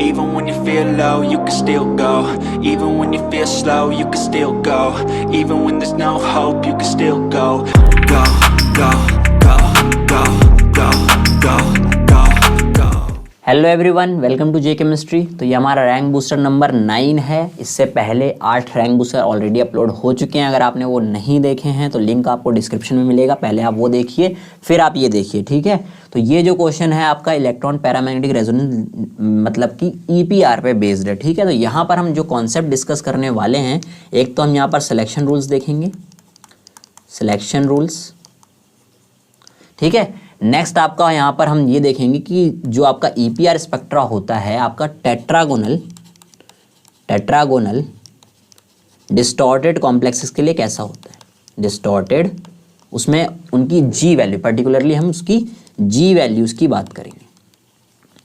Even when you feel low, you can still go. Even when you feel slow, you can still go. Even when there's no hope, you can still go. Go, go, go, go, go, go, go, go. Hello everyone, welcome to J chemistry. तो ये हमारा rank booster number 9 है। इससे पहले 8 rank booster already upload हो चुके हैं। अगर आपने वो नहीं देखे हैं तो लिंक आपको डिस्क्रिप्शन में मिलेगा, पहले आप वो देखिए फिर आप ये देखिए, ठीक है। तो ये जो क्वेश्चन है आपका इलेक्ट्रॉन पैरामैग्नेटिक रेजोनेंस मतलब कि ईपीआर पे बेस्ड है, ठीक है। तो यहाँ पर हम जो कॉन्सेप्ट डिस्कस करने वाले हैं, एक तो हम यहाँ पर सिलेक्शन रूल्स देखेंगे, सिलेक्शन रूल्स, ठीक है। नेक्स्ट आपका यहाँ पर हम ये देखेंगे कि जो आपका ईपीआर स्पेक्ट्रा होता है आपका टेट्रागोनल डिस्टॉर्टेड कॉम्प्लेक्सेस के लिए कैसा होता है, डिस्टॉर्टेड, उसमें उनकी जी वैल्यू, पर्टिकुलरली हम उसकी जी वैल्यूज़ की बात करेंगे,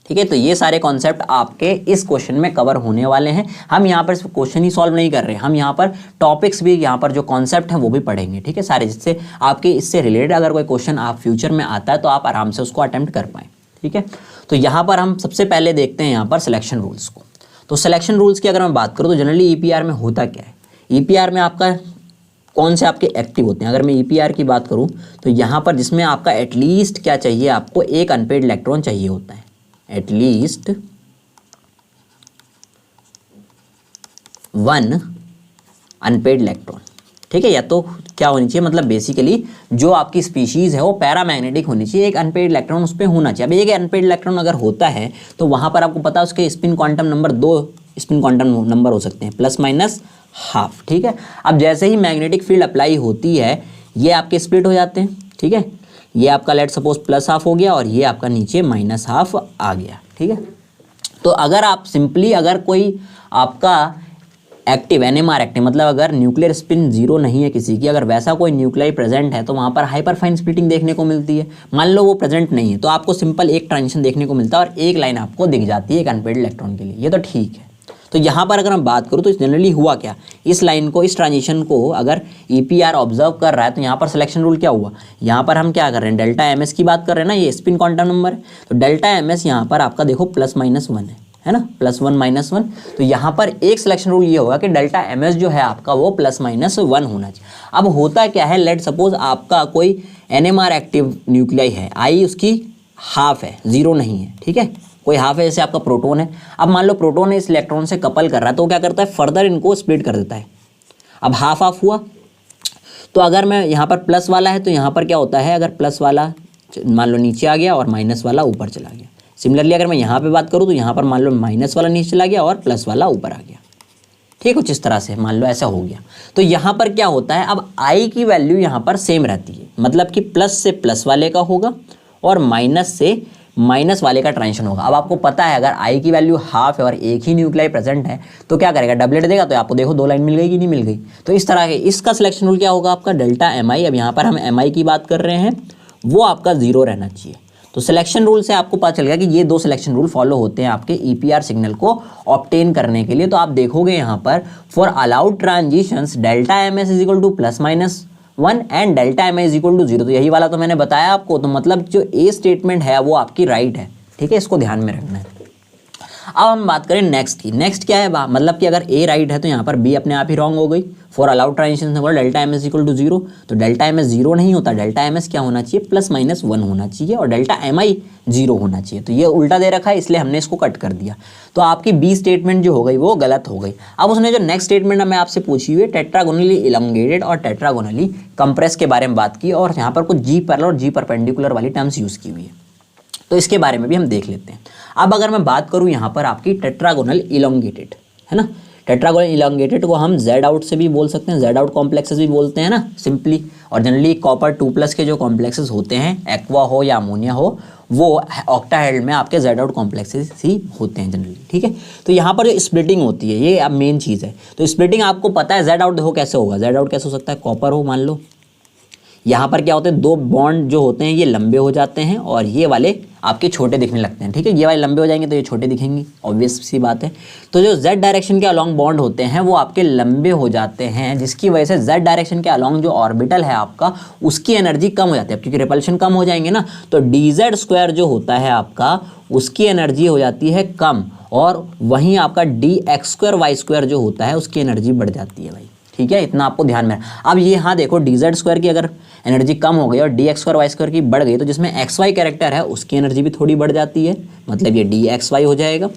ठीक है। तो ये सारे कॉन्सेप्ट आपके इस क्वेश्चन में कवर होने वाले हैं। हम यहाँ पर सिर्फ क्वेश्चन ही सॉल्व नहीं कर रहे, हम यहाँ पर टॉपिक्स भी, यहाँ पर जो कॉन्सेप्ट हैं वो भी पढ़ेंगे, ठीक है सारे, जिससे आपके इससे रिलेटेड अगर कोई क्वेश्चन आप फ्यूचर में आता है तो आप आराम से उसको अटेम्प्ट कर पाएँ, ठीक है। तो यहाँ पर हम सबसे पहले देखते हैं यहाँ पर सिलेक्शन रूल्स को। तो सिलेक्शन रूल्स की अगर मैं बात करूँ तो जनरली ईपीआर में होता क्या है, ईपीआर में आपका कौन से आपके एक्टिव होते हैं। अगर मैं ईपीआर की बात करूँ तो यहाँ पर जिसमें आपका एटलीस्ट क्या चाहिए, आपको एक अनपेड इलेक्ट्रॉन चाहिए होता है, एटलीस्ट 1 अनपेड इलेक्ट्रॉन, ठीक है। या तो क्या होनी चाहिए, मतलब बेसिकली जो आपकी स्पीशीज है वो पैरामैग्नेटिक होनी चाहिए, एक अनपेड इलेक्ट्रॉन उस पर होना चाहिए। अब एक अनपेड इलेक्ट्रॉन अगर होता है तो वहाँ पर आपको पता है उसके spin quantum number 2 spin quantum number हो सकते हैं, प्लस माइनस हाफ, ठीक है। अब जैसे ही मैग्नेटिक फील्ड अप्लाई होती है ये आपके स्प्लिट हो जाते हैं, ठीक है। ये आपका लेट सपोज प्लस हाफ हो गया और ये आपका नीचे माइनस हाफ आ गया, ठीक है। तो अगर आप सिंपली अगर कोई आपका एक्टिव एनएमआर एक्टिव, मतलब अगर न्यूक्लियर स्पिन 0 नहीं है किसी की, अगर वैसा कोई न्यूक्लियाई प्रेजेंट है तो वहाँ पर हाइपरफाइन स्प्लिटिंग देखने को मिलती है। मान लो वो प्रेजेंट नहीं है तो आपको सिंपल एक ट्रांजिशन देखने को मिलता है और एक लाइन आपको दिख जाती है एक अनपेड इलेक्ट्रॉन के लिए, ये तो ठीक है। तो यहाँ पर अगर हम बात करूँ तो जनरली हुआ क्या, इस लाइन को, इस ट्रांजिशन को अगर ईपीआर ऑब्जर्व कर रहा है तो यहाँ पर सिलेक्शन रूल क्या हुआ, यहाँ पर हम क्या कर रहे हैं, डेल्टा एमएस की बात कर रहे हैं ना, ये स्पिन क्वांटम नंबर है। तो डेल्टा एमएस यहाँ पर आपका देखो प्लस माइनस 1 है ना, प्लस 1 माइनस 1। तो यहाँ पर एक सिलेक्शन रूल ये होगा कि डेल्टा एमएस जो है आपका वो प्लस माइनस 1 होना चाहिए। अब होता क्या है, लेट सपोज आपका कोई एनएमआर एक्टिव न्यूक्लियाई है, आई उसकी हाफ है, 0 नहीं है, ठीक है, कोई हाफ है, जैसे आपका प्रोटॉन है। अब मान लो प्रोटॉन इस इलेक्ट्रॉन से कपल कर रहा है तो क्या करता है, फर्दर इनको स्प्लिट कर देता है। अब हाफ हाफ हुआ, तो अगर मैं यहाँ पर प्लस वाला है तो यहाँ पर क्या होता है, अगर प्लस वाला मान लो नीचे आ गया और माइनस वाला ऊपर चला गया। सिमिलरली अगर मैं यहाँ पे बात करूँ तो यहाँ पर मान लो माइनस वाला नीचे चला गया और प्लस वाला ऊपर आ गया, ठीक, कुछ इस तरह से मान लो ऐसा हो गया। तो यहाँ पर क्या होता है, अब आई की वैल्यू यहाँ पर सेम रहती है, मतलब कि प्लस से प्लस वाले का होगा और माइनस से माइनस वाले का ट्रांजिशन होगा। अब आपको पता है अगर आई की वैल्यू हाफ है और एक ही न्यूक्लियाई प्रेजेंट है तो क्या करेगा, डबलेट देगा। तो आपको देखो 2 लाइन मिल गई कि नहीं मिल गई। तो इस तरह के इसका सिलेक्शन रूल क्या होगा आपका, डेल्टा एम आई। अब यहाँ पर हम एम आई की बात कर रहे हैं, वो आपका 0 रहना चाहिए। तो सिलेक्शन रूल से आपको पता चल गया कि ये 2 सिलेक्शन रूल फॉलो होते हैं आपके ईपीआर सिग्नल को ऑब्टेन करने के लिए। तो आप देखोगे यहाँ पर for allowed transitions delta M S is equal to plus minus 1 and delta M is equal to 0। तो यही वाला तो मैंने बताया आपको। तो मतलब जो ए स्टेटमेंट है वो आपकी राइट है, ठीक है, इसको ध्यान में रखना है। अब हम बात करें नेक्स्ट की। नेक्स्ट क्या है, मतलब कि अगर ए राइट है तो यहाँ पर बी अपने आप ही रॉन्ग हो गई। For allowed transition delta M is equal to 0, तो डेल्टा एम एस 0 नहीं होता, डेल्टा एम एस क्या होना चाहिए, प्लस माइनस 1 होना चाहिए और डेल्टा एम आई 0 होना चाहिए। तो ये उल्टा दे रखा है इसलिए हमने इसको कट कर दिया। तो आपकी बी स्टेटमेंट जो हो गई वो गलत हो गई। अब उसने जो नेक्स्ट स्टेटमेंट मैं आपसे पूछी हुई है टेट्रागोनली इलॉन्गेटेड और टेट्रागोनली कंप्रेस के बारे में बात की और यहाँ पर कुछ जी पैरेलल और जी परपेंडिकुलर वाली टर्म्स यूज़ की हुई है, तो इसके बारे में भी हम देख लेते हैं। अब अगर मैं बात करूं यहाँ पर आपकी टेट्रागोनल इलॉन्गेटेड है ना, टेट्रागोनल इलॉन्गेटेड को हम जेड आउट से भी बोल सकते हैं, जेड आउट कॉम्प्लेक्सेस भी बोलते हैं ना सिंपली। और जनरली कॉपर 2+ के जो कॉम्प्लेक्सेस होते हैं, एक्वा हो या अमोनिया हो, वो ऑक्टाहेड्रल में आपके जेड आउट कॉम्प्लेक्सेस ही होते हैं जनरली, ठीक है। तो यहाँ पर जो स्प्लिटिंग होती है ये अब मेन चीज़ है। तो स्प्लिटिंग आपको पता है जेड आउट देखो कैसे होगा, जेड आउट कैसे हो सकता है, कॉपर हो मान लो, यहाँ पर क्या होते हैं, 2 बॉन्ड जो होते हैं ये लंबे हो जाते हैं और ये वाले आपके छोटे दिखने लगते हैं, ठीक है। ये वाले लंबे हो जाएंगे तो ये छोटे दिखेंगे, ऑब्वियस सी बात है। तो जो जेड डायरेक्शन के अलॉन्ग बॉन्ड होते हैं वो आपके लंबे हो जाते हैं, जिसकी वजह से जेड डायरेक्शन के अलॉन्ग जो ऑर्बिटल है आपका उसकी एनर्जी कम हो जाती है, क्योंकि रिपल्शन कम हो जाएंगे ना। तो डी जेड स्क्वायर जो होता है आपका उसकी एनर्जी हो जाती है कम और वहीं आपका dx2y² जो होता है उसकी एनर्जी बढ़ जाती है भाई। ठीक है, इतना आपको ध्यान में। अब ये हाँ देखो dz² की अगर एनर्जी कम हो गई और dx2y² की बढ़ गई तो जिसमें xy कैरेक्टर है उसकी एनर्जी भी थोड़ी बढ़ जाती है, मतलब ये dxy हो जाएगा।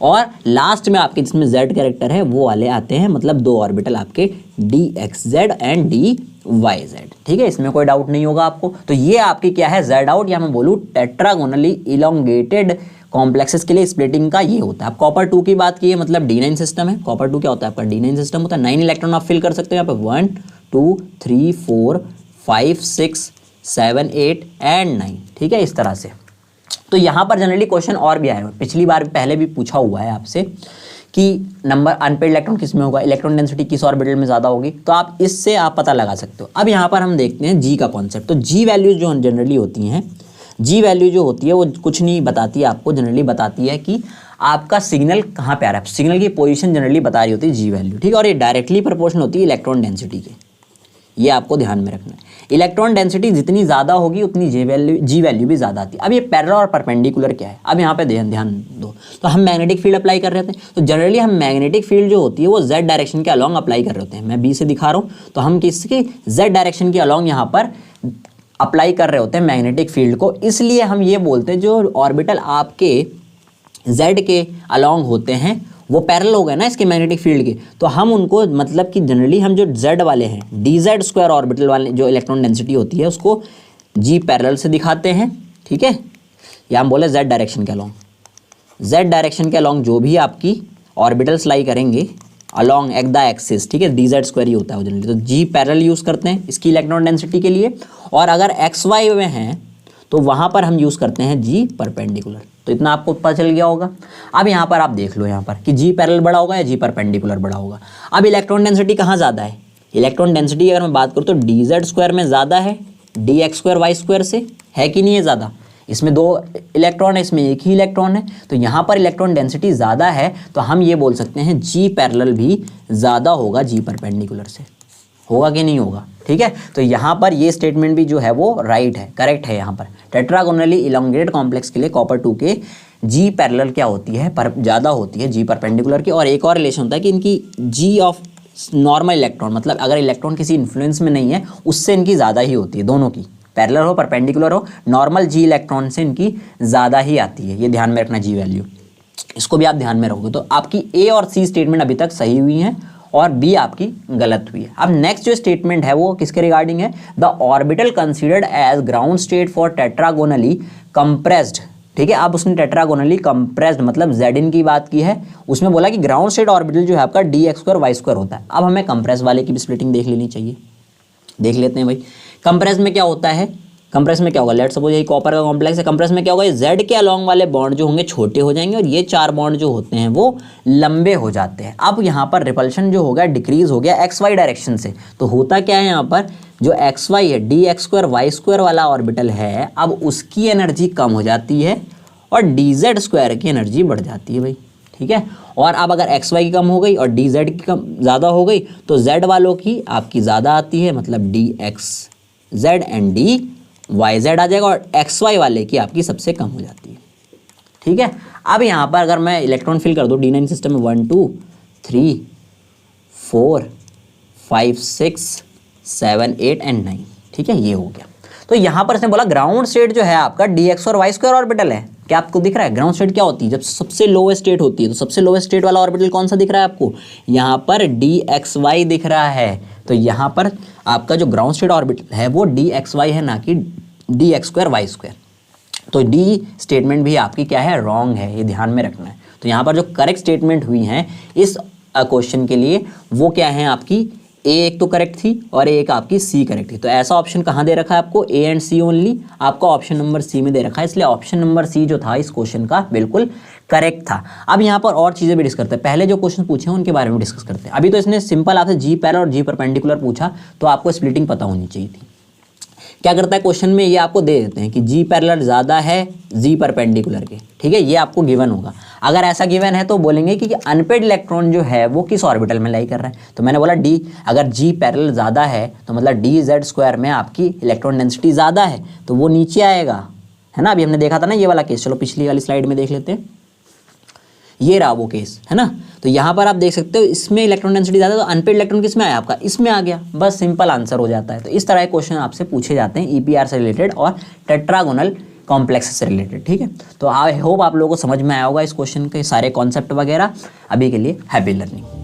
और लास्ट में आपके जिसमें z कैरेक्टर है वो वाले आते हैं, मतलब दो ऑर्बिटल आपके dxz एंड dyz। ठीक है, इसमें कोई डाउट नहीं होगा आपको। तो ये आपकी क्या है, z आउट या मैं बोलूँ टेट्रागोनली इलोंगेटेड कॉम्प्लेक्सेस के लिए स्प्लिटिंग का ये होता है। अब कॉपर 2 की बात की है, मतलब D9 सिस्टम है। कॉपर 2 क्या होता है आपका, D9 सिस्टम होता है। 9 इलेक्ट्रॉन आप फिल कर सकते हो यहाँ पे 1 2 3 4 5 6 7 8 एंड 9। ठीक है, इस तरह से। तो यहाँ पर जनरली क्वेश्चन और भी आए हुए, पिछली बार पहले भी पूछा हुआ है आपसे कि नंबर अनपेड इलेक्ट्रॉन किस में होगा, इलेक्ट्रॉन डेंसिटी किस ऑर्बिटल में ज़्यादा होगी, तो आप इससे आप पता लगा सकते हो। अब यहाँ पर हम देखते हैं जी का कॉन्सेप्ट। तो जी वैल्यूज जो जनरली होती हैं, जी वैल्यू जो होती है वो कुछ नहीं बताती है आपको, जनरली बताती है कि आपका सिग्नल कहाँ पे आ रहा है, सिग्नल की पोजीशन जनरली बता रही होती है जी वैल्यू। ठीक है, और ये डायरेक्टली प्रोपोर्शनल होती है इलेक्ट्रॉन डेंसिटी के, ये आपको ध्यान में रखना है। इलेक्ट्रॉन डेंसिटी जितनी ज़्यादा होगी उतनी जी वैल्यू भी ज़्यादा आती है। अब ये पैरेलल और परपेंडिकुलर क्या है, अब यहाँ पे ध्यान दो। तो हम मैग्नेटिक फील्ड अप्लाई कर रहे होते हैं, तो जनरली हम मैग्नेटिक फील्ड जो होती है वो z डायरेक्शन के अलॉन्ग अप्लाई कर रहे होते हैं। मैं बी से दिखा रहा हूँ, तो हम किसके z डायरेक्शन के अलॉन्ग यहाँ पर अप्लाई कर रहे होते हैं मैग्नेटिक फील्ड को। इसलिए हम ये बोलते हैं जो ऑर्बिटल आपके z के अलॉन्ग होते हैं वो पैरेलल हो गए ना इसके मैग्नेटिक फील्ड के, तो हम उनको मतलब कि जनरली हम जो z वाले हैं dz² ऑर्बिटल वाले जो इलेक्ट्रॉन डेंसिटी होती है उसको g पैरेलल से दिखाते हैं। ठीक है, या हम बोले z डायरेक्शन के अलॉन्ग, z डायरेक्शन के अलॉन्ग जो भी आपकी ऑर्बिटल्स लाई करेंगे अलॉन्ग द एक्सिस, ठीक है, dz² ही होता है जनरली, तो g पैरेलल यूज़ करते हैं इसकी इलेक्ट्रॉन डेंसिटी के लिए। और अगर xy में हैं तो वहाँ पर हम यूज़ करते हैं जी परपेंडिकुलर। तो इतना आपको पता चल गया होगा। अब यहाँ पर आप देख लो यहाँ पर कि जी पैरेलल बड़ा होगा या जी परपेंडिकुलर बड़ा होगा। अब इलेक्ट्रॉन डेंसिटी कहाँ ज़्यादा है, इलेक्ट्रॉन डेंसिटी अगर मैं बात करूँ तो dz² में ज़्यादा है dx²y² से, है कि नहीं है ज़्यादा। इसमें दो इलेक्ट्रॉन है, इसमें एक ही इलेक्ट्रॉन है, तो यहाँ पर इलेक्ट्रॉन डेंसिटी ज़्यादा है, तो हम ये बोल सकते हैं जी पैरेलल भी ज़्यादा होगा जी परपेंडिकुलर से। होगा कि नहीं होगा, ठीक है। तो यहाँ पर ये स्टेटमेंट भी जो है वो राइट है, करेक्ट है। यहाँ पर टेट्रागोनली इलोंगेटेड कॉम्प्लेक्स के लिए कॉपर 2 के जी पैरेलल क्या होती है, पर ज़्यादा होती है जी परपेंडिकुलर की। और एक और रिलेशन होता है कि इनकी जी ऑफ नॉर्मल इलेक्ट्रॉन, मतलब अगर इलेक्ट्रॉन किसी इन्फ्लुएंस में नहीं है उससे इनकी ज़्यादा ही होती है, दोनों की, पैरेलल हो परपेंडिकुलर हो, नॉर्मल जी इलेक्ट्रॉन से इनकी ज़्यादा ही आती है। ये ध्यान में रखना जी वैल्यू, इसको भी आप ध्यान में रखोगे। तो आपकी ए और सी स्टेटमेंट अभी तक सही हुई हैं और बी आपकी गलत हुई है। अब नेक्स्ट जो स्टेटमेंट है वो किसके रिगार्डिंग है, the orbital considered as ground state for tetragonally compressed. ठीक है, अब उसने टेट्रागोनली कंप्रेस्ड मतलब Zn की बात की है, उसमें बोला कि ग्राउंड स्टेट ऑर्बिटल जो है आपका dx²y² होता है। अब हमें कंप्रेस वाले की भी स्प्लिटिंग देख लेनी चाहिए, देख लेते हैं भाई। कंप्रेस में क्या होता है, कंप्रेस में क्या होगा, लेट सपोज यही कॉपर का कॉम्प्लेक्स है, कंप्रेस में क्या होगा, Z के अलॉन्ग वाले बॉन्ड जो होंगे छोटे हो जाएंगे और ये 4 बॉन्ड जो होते हैं वो लंबे हो जाते हैं। अब यहाँ पर रिपल्शन जो हो गया डिक्रीज हो गया XY डायरेक्शन से, तो होता क्या है यहाँ पर जो XY है dx²y² वाला ऑर्बिटल है, अब उसकी एनर्जी कम हो जाती है और dz² की एनर्जी बढ़ जाती है भाई। ठीक है, और अब अगर XY की कम हो गई और dz की कम ज़्यादा हो गई तो Z वालों की आपकी ज़्यादा आती है, मतलब dxz एंड dyz आ जाएगा, और XY वाले की आपकी सबसे कम हो जाती है। ठीक है, अब यहाँ पर अगर मैं इलेक्ट्रॉन फिल कर दूँ D9 सिस्टम में 1 2 3 4 5 6 7 8 एंड 9, ठीक है, ये हो गया। तो यहाँ पर इसने बोला ग्राउंड स्टेट जो है आपका dx और y² ऑर्बिटल है। क्या आपको दिख रहा है ग्राउंड स्टेट क्या होती है, जब सबसे लोवेस्ट स्टेट होती है, तो सबसे लोवेस्ट स्टेट वाला ऑर्बिटल कौन सा दिख रहा है आपको, यहाँ पर dxy दिख रहा है। तो यहाँ पर आपका जो ग्राउंड स्टेट ऑर्बिटल है वो dxy है, ना कि dx²y²। तो डी स्टेटमेंट भी आपकी क्या है, रॉन्ग है, ये ध्यान में रखना है। तो यहाँ पर जो करेक्ट स्टेटमेंट हुई हैं इस क्वेश्चन के लिए वो क्या है आपकी, ए एक तो करेक्ट थी और एक आपकी सी करेक्ट थी। तो ऐसा ऑप्शन कहाँ दे रखा है आपको, ए एंड सी ओनली, आपका ऑप्शन नंबर सी में दे रखा है, इसलिए ऑप्शन नंबर सी जो था इस क्वेश्चन का बिल्कुल करेक्ट था। अब यहाँ पर और चीज़ें भी डिस्कस करते हैं, पहले जो क्वेश्चन पूछे हैं उनके बारे में डिस्कस करते हैं। अभी तो इसने सिंपल आपसे जी पैरेलल और जी परपेंडिकुलर पूछा, तो आपको स्प्लिटिंग पता होनी चाहिए थी। क्या करता है क्वेश्चन में, ये आपको दे देते हैं कि जी पैरेलल ज़्यादा है जी परपेंडिकुलर के, ठीक है, ये आपको गिवन होगा। अगर ऐसा गिवन है तो बोलेंगे कि अनपेड इलेक्ट्रॉन जो है वो किस ऑर्बिटल में लाई कर रहा है, तो मैंने बोला डी, अगर जी पैरेलल ज़्यादा है तो मतलब dz² में आपकी इलेक्ट्रॉन डेंसिटी ज़्यादा है तो वो नीचे आएगा, है ना। अभी हमने देखा था ना ये वाला केस, चलो पिछली वाली स्लाइड में देख लेते हैं। ये रहा वो केस, है ना। तो यहाँ पर आप देख सकते हो इसमें इलेक्ट्रॉन डेंसिटी ज़्यादा, तो अनपेड इलेक्ट्रॉन किस में आया आपका, इसमें आ गया, बस सिंपल आंसर हो जाता है। तो इस तरह के क्वेश्चन आपसे पूछे जाते हैं ईपीआर से रिलेटेड और टेट्रागोनल कॉम्प्लेक्स से रिलेटेड, ठीक है। तो आई होप आप लोगों को समझ में आया होगा इस क्वेश्चन के सारे कॉन्सेप्ट वगैरह। अभी के लिए हैप्पी लर्निंग।